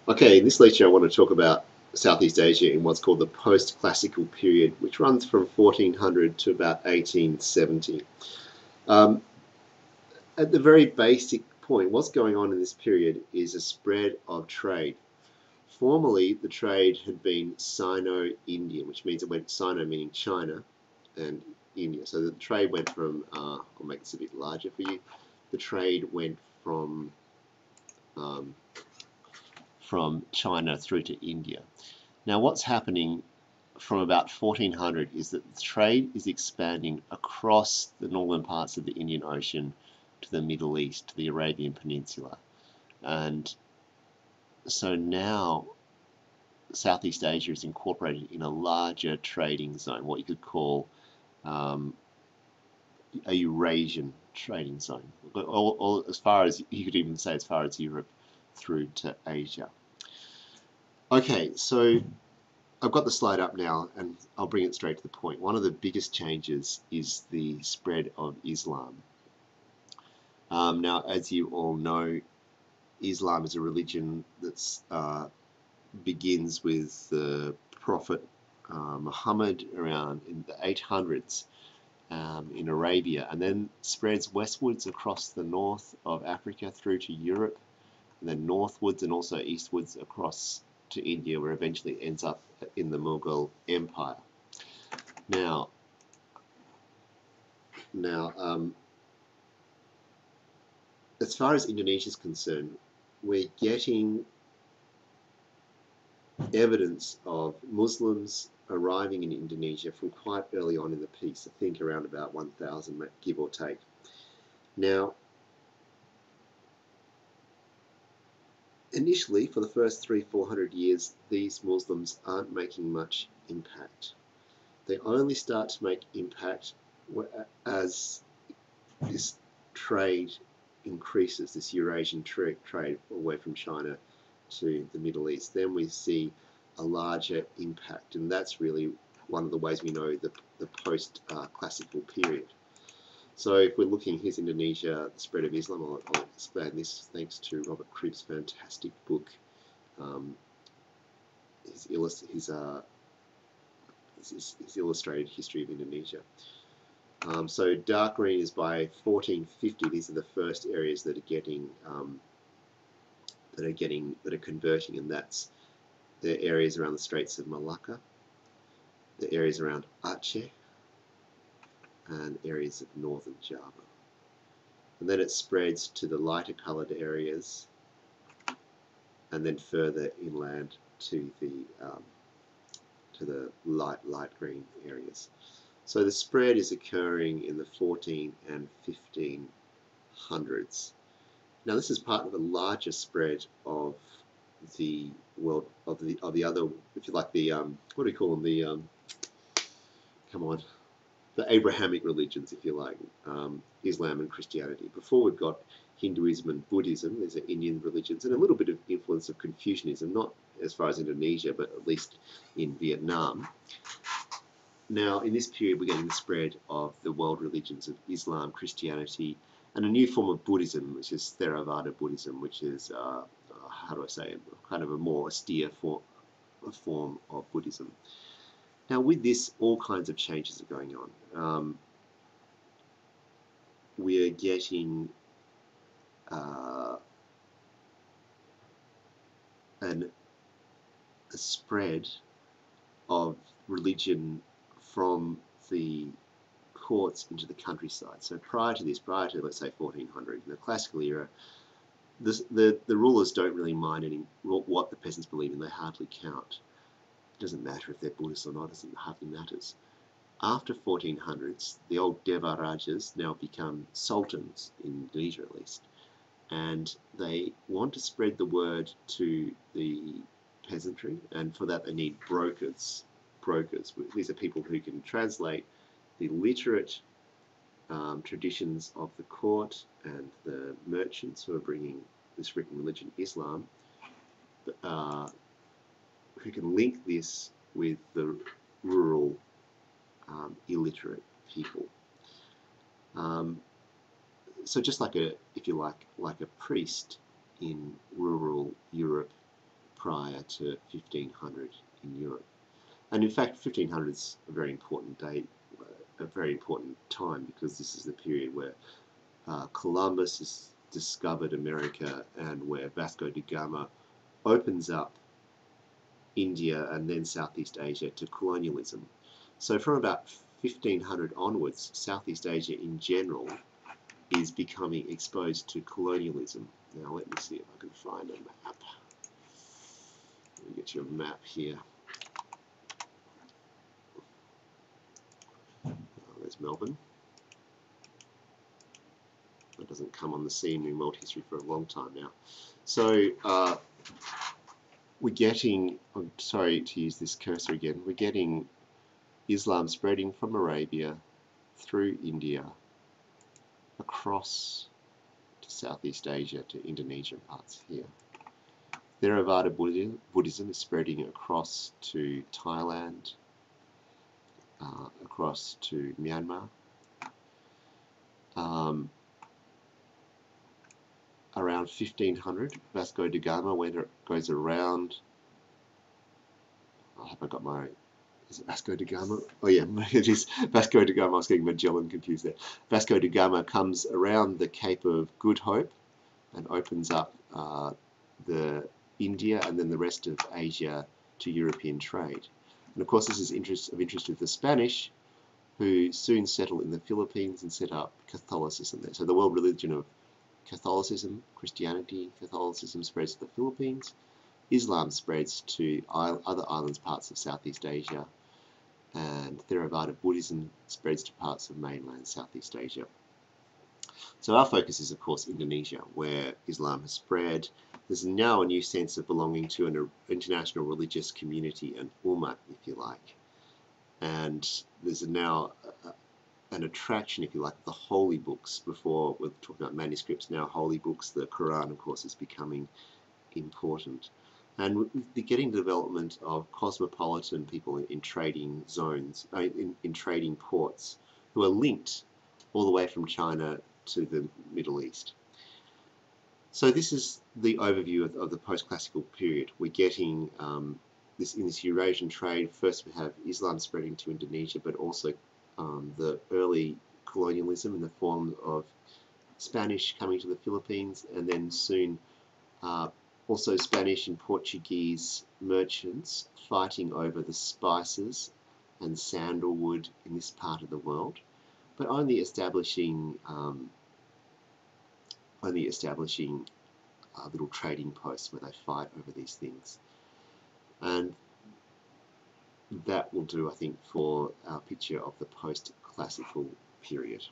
Okay, in this lecture I want to talk about Southeast Asia in what's called the post-classical period, which runs from 1400 to about 1870. At the very basic point, what's going on in this period is a spread of trade. Formerly, the trade had been Sino-Indian, which means it went Sino meaning China and India. So the trade went from, I'll make this a bit larger for you, the trade went from China through to India. Now what's happening from about 1400 is that the trade is expanding across the northern parts of the Indian Ocean to the Middle East, to the Arabian Peninsula. And so now Southeast Asia is incorporated in a larger trading zone, what you could call a Eurasian trading zone, or as far as, you could even say as far as Europe through to Asia. Okay, so I've got the slide up now and I'll bring it straight to the point. One of the biggest changes is the spread of Islam. Now, as you all know, Islam is a religion that begins with the Prophet Muhammad around in the 800s in Arabia, and then spreads westwards across the north of Africa through to Europe, and then northwards and also eastwards across to India, where eventually ends up in the Mongol Empire. Now, as far as Indonesia is concerned, we're getting evidence of Muslims arriving in Indonesia from quite early on in the piece, I think around about 1000, give or take. Now, initially, for the first 300-400 years, these Muslims aren't making much impact. They only start to make impact as this trade increases, this Eurasian trade away from China to the Middle East. Then we see a larger impact, and that's really one of the ways we know the post-classical period. So if we're looking, here's Indonesia, the spread of Islam. I'll explain this thanks to Robert Cribb's fantastic book, his illustrated history of Indonesia. So dark green is by 1450. These are the first areas that are converting, and that's the areas around the Straits of Malacca, the areas around Aceh, and areas of northern Java. And then it spreads to the lighter coloured areas, and then further inland to the light green areas. So the spread is occurring in the 14 and 1500s. Now this is part of a larger spread of the world, of the other, if you like, the what do you call them, the Abrahamic religions, if you like, Islam and Christianity. Before we've got Hinduism and Buddhism, there's Indian religions, and a little bit of influence of Confucianism, not as far as Indonesia, but at least in Vietnam. Now, in this period, we're getting the spread of the world religions of Islam, Christianity, and a new form of Buddhism, which is Theravada Buddhism, which is, how do I say it, kind of a more austere form of Buddhism. Now, with this, all kinds of changes are going on. We are getting a spread of religion from the courts into the countryside. So prior to this, let's say 1400, in the classical era, the rulers don't really mind what the peasants believe in. They hardly count. It doesn't matter if they're Buddhist or not, it hardly matters. After 1400s, the old Deva Rajas now become Sultans, in Indonesia at least, and they want to spread the word to the peasantry, and for that they need brokers. These are people who can translate the literate traditions of the court and the merchants who are bringing this written religion, Islam, who can link this with the rural illiterate people. So just like if you like a priest in rural Europe prior to 1500 in Europe. And in fact, 1500 is a very important date, a very important time, because this is the period where Columbus has discovered America and where Vasco da Gama opens up India and then Southeast Asia to colonialism. So from about 1500 onwards, Southeast Asia in general is becoming exposed to colonialism. Now let me see if I can find a map. Let me get you a map here. There's Melbourne. That doesn't come on the scene in world history for a long time now. So we're getting, I'm sorry to use this cursor again, we're getting Islam spreading from Arabia through India across to Southeast Asia to Indonesian parts here. Theravada Buddhism is spreading across to Thailand, across to Myanmar. Around 1500, Vasco da Gama, when it goes around, I hope I got my, is it Vasco da Gama? Oh yeah, it is Vasco da Gama. I was getting Magellan confused there. Vasco da Gama comes around the Cape of Good Hope and opens up the India and then the rest of Asia to European trade. And of course this is of interest to the Spanish, who soon settle in the Philippines and set up Catholicism there. So the world religion of Catholicism, Christianity, Catholicism spreads to the Philippines. Islam spreads to other islands, parts of Southeast Asia, and Theravada Buddhism spreads to parts of mainland Southeast Asia. So our focus is, of course, Indonesia, where Islam has spread. There's now a new sense of belonging to an international religious community, an ummah, if you like. And there's now an attraction, if you like, of the holy books. Before we're talking about manuscripts, now holy books. The Quran, of course, is becoming important. And we're getting the development of cosmopolitan people in trading zones, in trading ports, who are linked all the way from China to the Middle East. So this is the overview of the post-classical period. We're getting in this Eurasian trade. First we have Islam spreading to Indonesia, but also the early colonialism in the form of Spanish coming to the Philippines, and then soon also Spanish and Portuguese merchants fighting over the spices and sandalwood in this part of the world, but only establishing little trading posts where they fight over these things. And that will do, I think, for our picture of the post-classical period.